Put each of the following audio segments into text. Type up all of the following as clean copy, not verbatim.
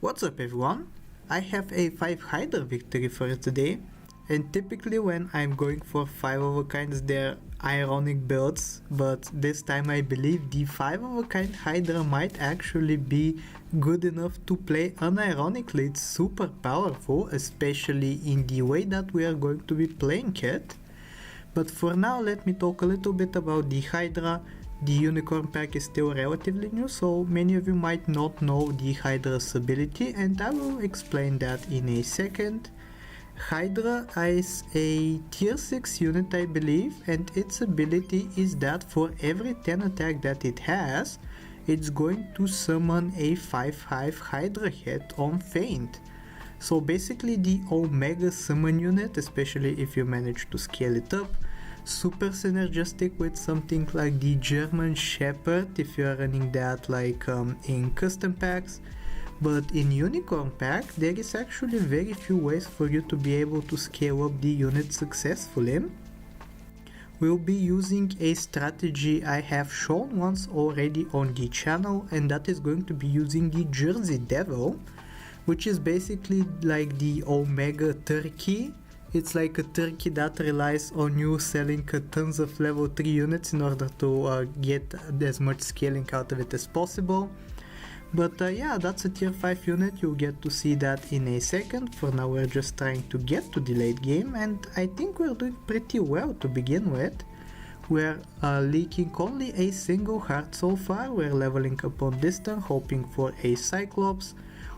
What's up everyone? I have a 5 Hydra victory for today, and typically when I'm going for 5 of a kinds they're ironic builds, but this time I believe the 5 of a kind Hydra might actually be good enough to play unironically. It's super powerful, especially in the way that we are going to be playing it. But for now let me talk a little bit about the Hydra. The Unicorn pack is still relatively new, so many of you might not know the Hydra's ability, and I will explain that in a second. Hydra is a tier 6 unit I believe, and its ability is that for every 10 attack that it has, it's going to summon a 5/5 Hydra hit on feint. So basically the Omega summon unit, especially if you manage to scale it up. Super synergistic with something like the German Shepherd if you are running that like in custom packs. But in Unicorn pack there is actually very few ways for you to be able to scale up the unit successfully. We'll be using a strategy I have shown once already on the channel, and that is going to be using the Jersey Devil, which is basically like the Omega Turkey. It's like a turkey that relies on you selling tons of level 3 units in order to get as much scaling out of it as possible. But yeah, that's a tier 5 unit, you'll get to see that in a second. For now we're just trying to get to the late game, and I think we're doing pretty well to begin with. We're leaking only a single heart so far. We're leveling up on this turn, hoping for a Cyclops.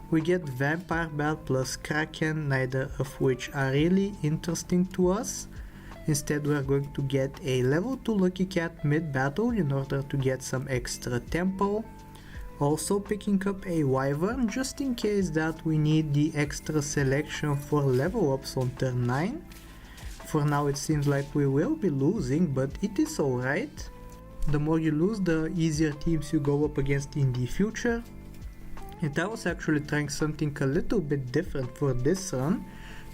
We get Vampire Bat plus Kraken, neither of which are really interesting to us. Instead we're going to get a level 2 Lucky Cat mid-battle in order to get some extra tempo. Also picking up a Wyvern just in case that we need the extra selection for level ups on turn 9. For now it seems like we will be losing, but it is alright. The more you lose, the easier teams you go up against in the future. And I was actually trying something a little bit different for this run.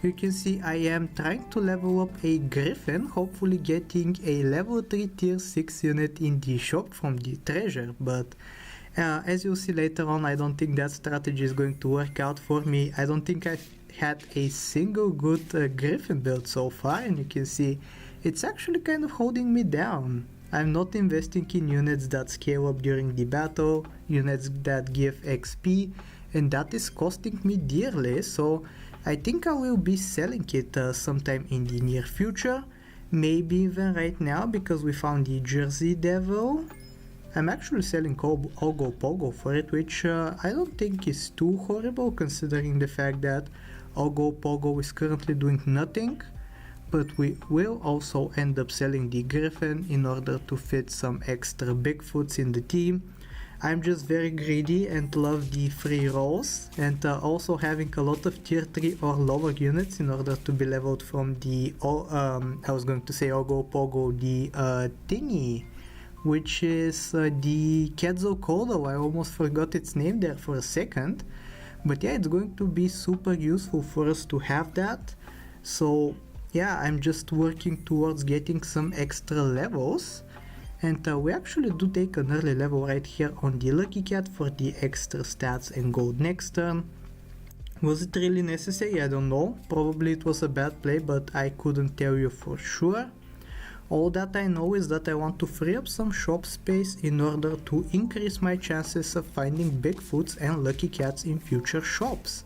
You can see I am trying to level up a Griffin, hopefully getting a level 3 tier 6 unit in the shop from the treasure, but as you'll see later on, I don't think that strategy is going to work out for me. I don't think I've had a single good Griffin build so far, and you can see it's actually kind of holding me down. I'm not investing in units that scale up during the battle, units that give XP, and that is costing me dearly, so I think I will be selling it sometime in the near future, maybe even right now, because we found the Jersey Devil. I'm actually selling Ogo Pogo for it, which I don't think is too horrible considering the fact that Ogo Pogo is currently doing nothing. But we will also end up selling the Griffin in order to fit some extra Bigfoots in the team. I'm just very greedy and love the free rolls, and also having a lot of tier 3 or lower units in order to be leveled from the, I was going to say Ogo Pogo, the thingy, which is the Quetzalcoatl. I almost forgot its name there for a second. But yeah, it's going to be super useful for us to have that. So yeah, I'm just working towards getting some extra levels, and we actually do take an early level right here on the Lucky Cat for the extra stats and gold next turn. Was it really necessary? I don't know, probably it was a bad play, but I couldn't tell you for sure. All that I know is that I want to free up some shop space in order to increase my chances of finding Bigfoots and Lucky Cats in future shops.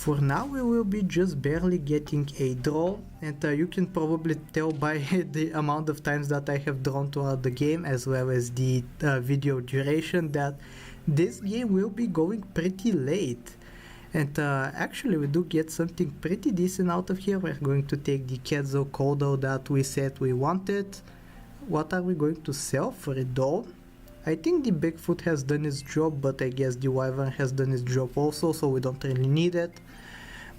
For now we will be just barely getting a draw, and you can probably tell by the amount of times that I have drawn throughout the game, as well as the video duration, that this game will be going pretty late. And actually we do get something pretty decent out of here. We're going to take the Quetzalcoatl that we said we wanted. What are we going to sell for it though? I think the Bigfoot has done its job, but I guess the Wyvern has done its job also, so we don't really need it.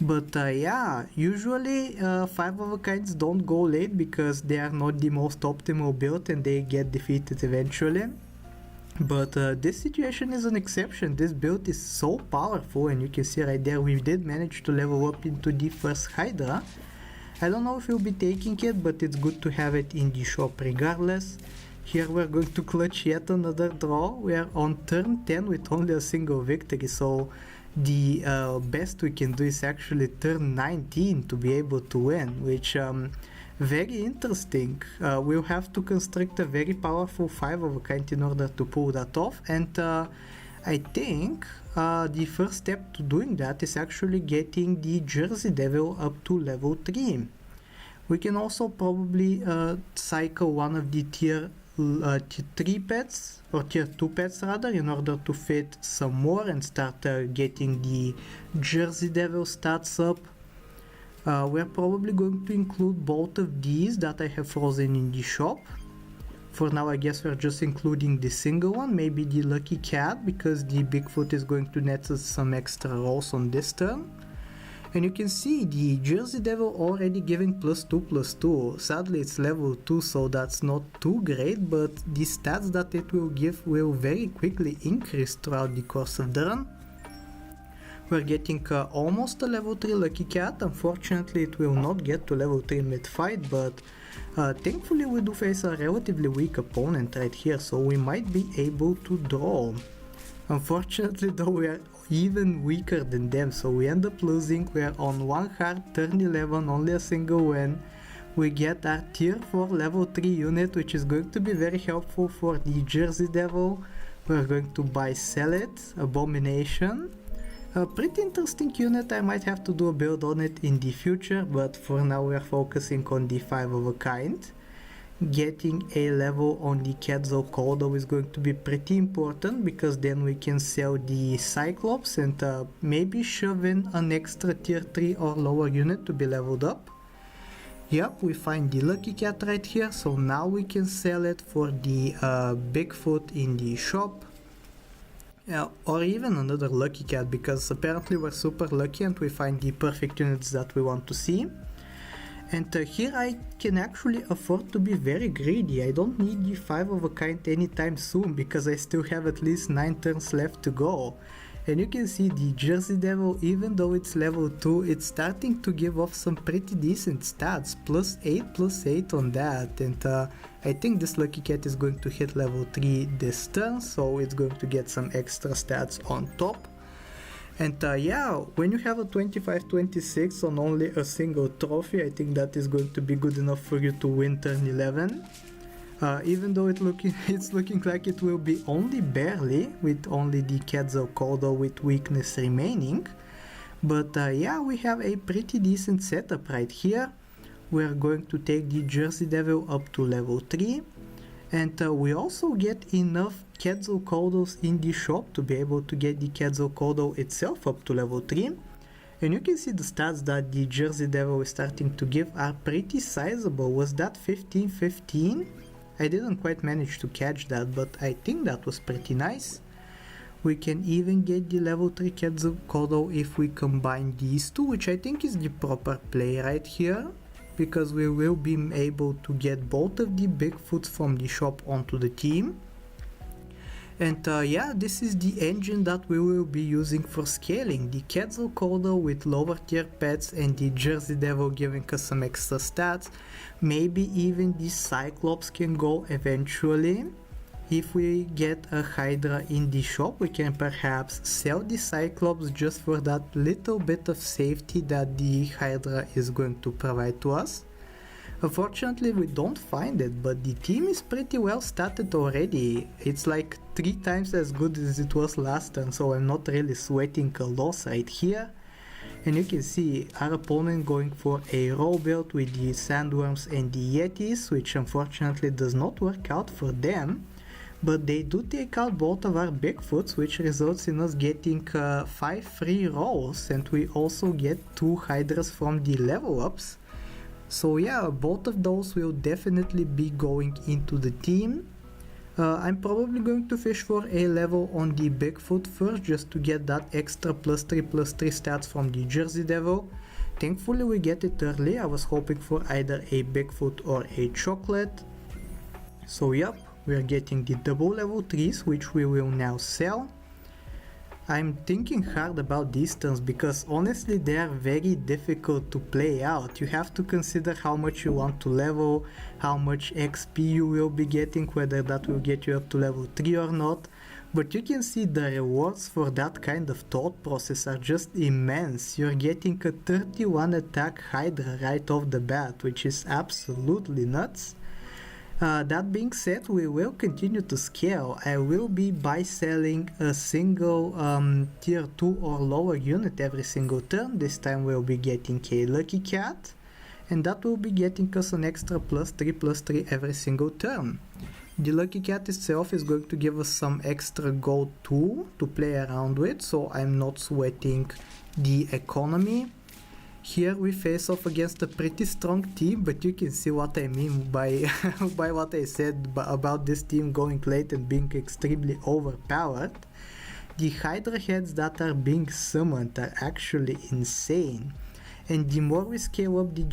But yeah, usually 5 of a kinds don't go late because they are not the most optimal build and they get defeated eventually. But this situation is an exception. This build is so powerful, and you can see right there we did manage to level up into the first Hydra. I don't know if we'll be taking it, but it's good to have it in the shop regardless. Here we're going to clutch yet another draw. We are on turn 10 with only a single victory, so the best we can do is actually turn 19 to be able to win, which very interesting. We'll have to construct a very powerful 5 of a kind in order to pull that off, and I think the first step to doing that is actually getting the Jersey Devil up to level 3. We can also probably cycle one of the tier 3 pets, or tier 2 pets rather, in order to fit some more and start getting the Jersey Devil stats up. We're probably going to include both of these that I have frozen in the shop. For now, I guess we're just including the single one, maybe the Lucky Cat, because the Bigfoot is going to net us some extra rolls on this turn. And you can see the Jersey Devil already giving +2/+2. Sadly, it's level 2, so that's not too great, but the stats that it will give will very quickly increase throughout the course of the run. We're getting almost a level 3 Lucky Cat. Unfortunately, it will not get to level 3 mid-fight, but thankfully we do face a relatively weak opponent right here, so we might be able to draw. Unfortunately though, we are even weaker than them, so we end up losing. We are on 1 heart, turn 11, only a single win. We get our tier 4 level 3 unit, which is going to be very helpful for the Jersey Devil. We're going to buy sell it, Abomination. A pretty interesting unit. I might have to do a build on it in the future, but for now we are focusing on the 5 of a kind. Getting a level on the Quetzalcoatl is going to be pretty important, because then we can sell the Cyclops and maybe shove in an extra tier 3 or lower unit to be leveled up. Yep, we find the Lucky Cat right here, so now we can sell it for the Bigfoot in the shop. Or even another Lucky Cat, because apparently we're super lucky and we find the perfect units that we want to see. And here I can actually afford to be very greedy. I don't need the 5 of a kind anytime soon, because I still have at least 9 turns left to go. And you can see the Jersey Devil, even though it's level 2, it's starting to give off some pretty decent stats, +8/+8 on that. And I think this Lucky Cat is going to hit level 3 this turn, so it's going to get some extra stats on top. And yeah, when you have a 25-26 on only a single trophy, I think that is going to be good enough for you to win turn 11. Even though it's looking like it will be only barely, with only the Quetzalcoatl with weakness remaining. But yeah, we have a pretty decent setup right here. We're going to take the Jersey Devil up to level 3. And we also get enough Quetzalcoatls in the shop to be able to get the Quetzalcoatl itself up to level 3. And you can see the stats that the Jersey Devil is starting to give are pretty sizable. Was that 15-15? I didn't quite manage to catch that, but I think that was pretty nice. We can even get the level 3 Quetzalcoatl if we combine these two, which I think is the proper play right here, because we will be able to get both of the Bigfoots from the shop onto the team. And yeah, this is the engine that we will be using for scaling. The Quetzalcoatl with lower tier pets and the Jersey Devil giving us some extra stats. Maybe even the Cyclops can go eventually. If we get a Hydra in the shop, we can perhaps sell the Cyclops just for that little bit of safety that the Hydra is going to provide to us. Unfortunately, we don't find it, but the team is pretty well statted already. It's like 3 times as good as it was last turn, so I'm not really sweating a loss right here. And you can see our opponent going for a roll build with the Sandworms and the Yetis, which unfortunately does not work out for them. But they do take out both of our Bigfoots, which results in us getting 5 free rolls, and we also get 2 Hydras from the level ups. So yeah, both of those will definitely be going into the team. I'm probably going to fish for a level on the Bigfoot first, just to get that extra +3/+3 stats from the Jersey Devil. Thankfully we get it early. I was hoping for either a Bigfoot or a Chocolate. So yep, we are getting the double level 3s, which we will now sell. I'm thinking hard about these turns, because honestly they are very difficult to play out. You have to consider how much you want to level, how much XP you will be getting, whether that will get you up to level 3 or not. But you can see the rewards for that kind of thought process are just immense. You're getting a 31 attack Hydra right off the bat, which is absolutely nuts. That being said, we will continue to scale. I will be buy selling a single tier 2 or lower unit every single turn. This time we'll be getting a Lucky Cat, and that will be getting us an extra +3/+3 every single turn. The Lucky Cat itself is going to give us some extra gold too to play around with, so I'm not sweating the economy. Here we face off against a pretty strong team, but you can see what I mean by, by what I said about this team going late and being extremely overpowered. The Hydra heads that are being summoned are actually insane. And the more we scale up the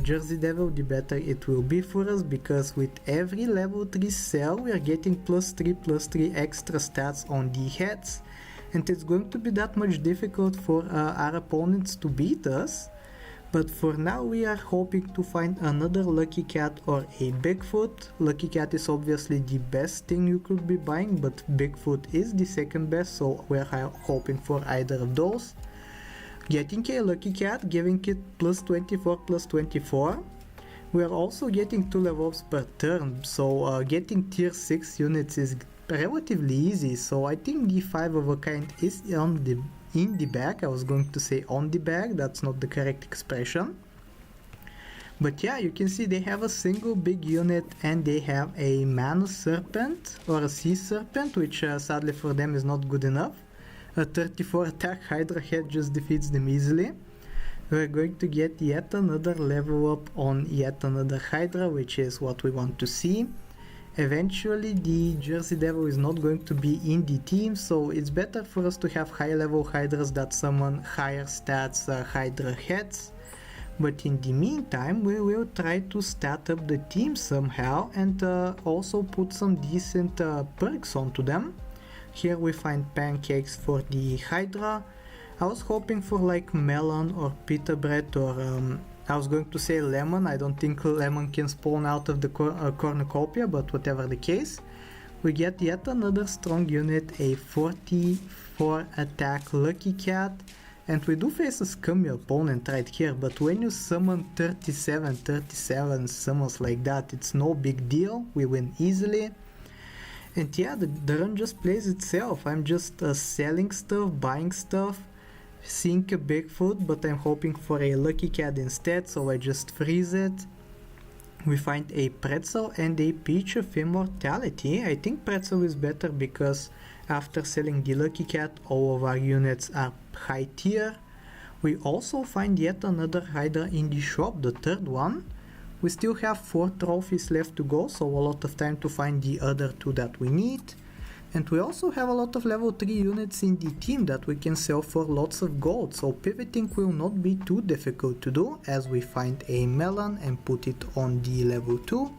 Jersey Devil, the better it will be for us, because with every level 3 cell we are getting +3/+3 extra stats on the heads, and it's going to be that much difficult for our opponents to beat us. But for now we are hoping to find another Lucky Cat or a Bigfoot. Lucky Cat is obviously the best thing you could be buying, but Bigfoot is the second best, so we are hoping for either of those. Getting a Lucky Cat, giving it +24/+24. We are also getting 2 levels per turn, so getting tier 6 units is relatively easy. So I think the 5 of a kind is in the bag. I was going to say on the bag, that's not the correct expression. But yeah, you can see they have a single big unit and they have a Mana Serpent or a Sea Serpent, which sadly for them is not good enough. A 34 attack Hydra head just defeats them easily. We're going to get yet another level up on yet another Hydra, which is what we want to see. Eventually the Jersey Devil is not going to be in the team, so it's better for us to have high level Hydras that summon higher stats Hydra heads. But in the meantime we will try to stat up the team somehow and also put some decent perks onto them. Here we find pancakes for the Hydra. I was hoping for like melon or pita bread, or I was going to say lemon. I don't think lemon can spawn out of the cornucopia, but whatever the case. We get yet another strong unit, a 44 attack Lucky Cat. And we do face a scummy opponent right here, but when you summon 37 summons like that, it's no big deal. We win easily. And yeah, the run just plays itself. I'm just selling stuff, buying stuff, seeing a Bigfoot, but I'm hoping for a Lucky Cat instead, so I just freeze it. We find a Pretzel and a Peach of Immortality. I think Pretzel is better because after selling the Lucky Cat, all of our units are high tier. We also find yet another Hydra in the shop, the third one. We still have 4 trophies left to go, so a lot of time to find the other 2 that we need. And we also have a lot of level 3 units in the team that we can sell for lots of gold, so pivoting will not be too difficult to do, as we find a melon and put it on the level 2.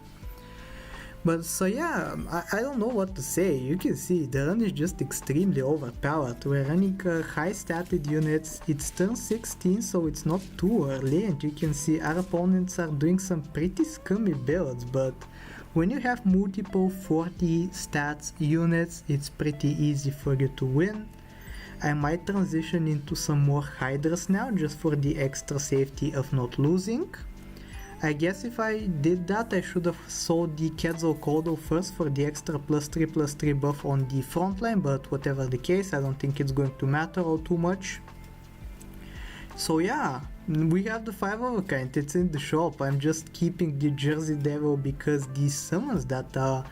But so yeah, I don't know what to say. You can see the run is just extremely overpowered. We're running high statted units. It's turn 16, so it's not too early, and you can see our opponents are doing some pretty scummy builds, but when you have multiple 40 stats units, it's pretty easy for you to win. I might transition into some more Hydras now, just for the extra safety of not losing. I guess if I did that, I should have sold the Quetzalcoatl first for the extra +3/+3 buff on the front line, but whatever the case, I don't think it's going to matter all too much. So yeah, we have the 5 of a kind, it's in the shop. I'm just keeping the Jersey Devil because the summons that are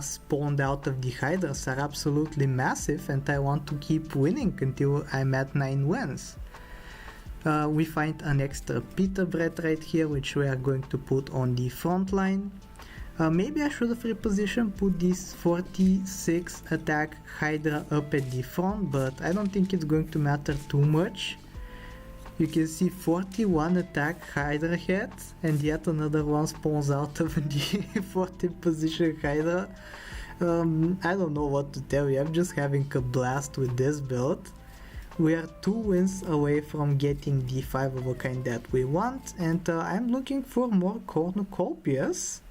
spawned out of the Hydras are absolutely massive, and I want to keep winning until I'm at 9 wins. We find an extra pita bread right here, which we are going to put on the front line. Maybe I should have repositioned, put this 46 attack Hydra up at the front, but I don't think it's going to matter too much. You can see 41 attack Hydra heads, and yet another one spawns out of the 14th position Hydra. I don't know what to tell you, I'm just having a blast with this build. We are 2 wins away from getting the 5 of a kind that we want, and I'm looking for more cornucopias.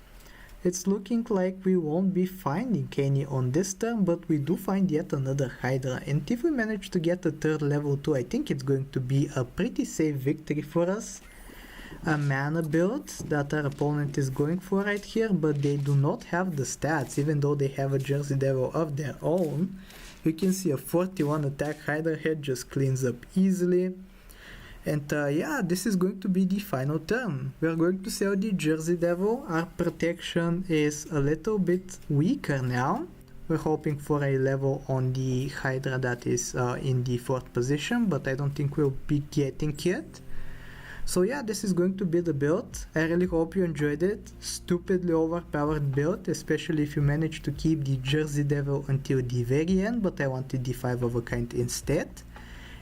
It's looking like we won't be finding any on this turn, but we do find yet another Hydra, and if we manage to get a third level 2, I think it's going to be a pretty safe victory for us. A mana build that our opponent is going for right here, but they do not have the stats, even though they have a Jersey Devil of their own. You can see a 41 attack Hydra head just cleans up easily. And yeah, this is going to be the final turn. We are going to sell the Jersey Devil. Our protection is a little bit weaker now. We're hoping for a level on the Hydra that is in the 4th position, but I don't think we'll be getting it. So yeah, this is going to be the build. I really hope you enjoyed it. Stupidly overpowered build, especially if you manage to keep the Jersey Devil until the very end, but I wanted the 5 of a kind instead.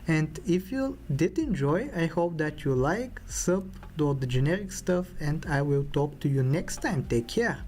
And if you did enjoy, I hope that you like, sub, do all the generic stuff, and I will talk to you next time. Take care.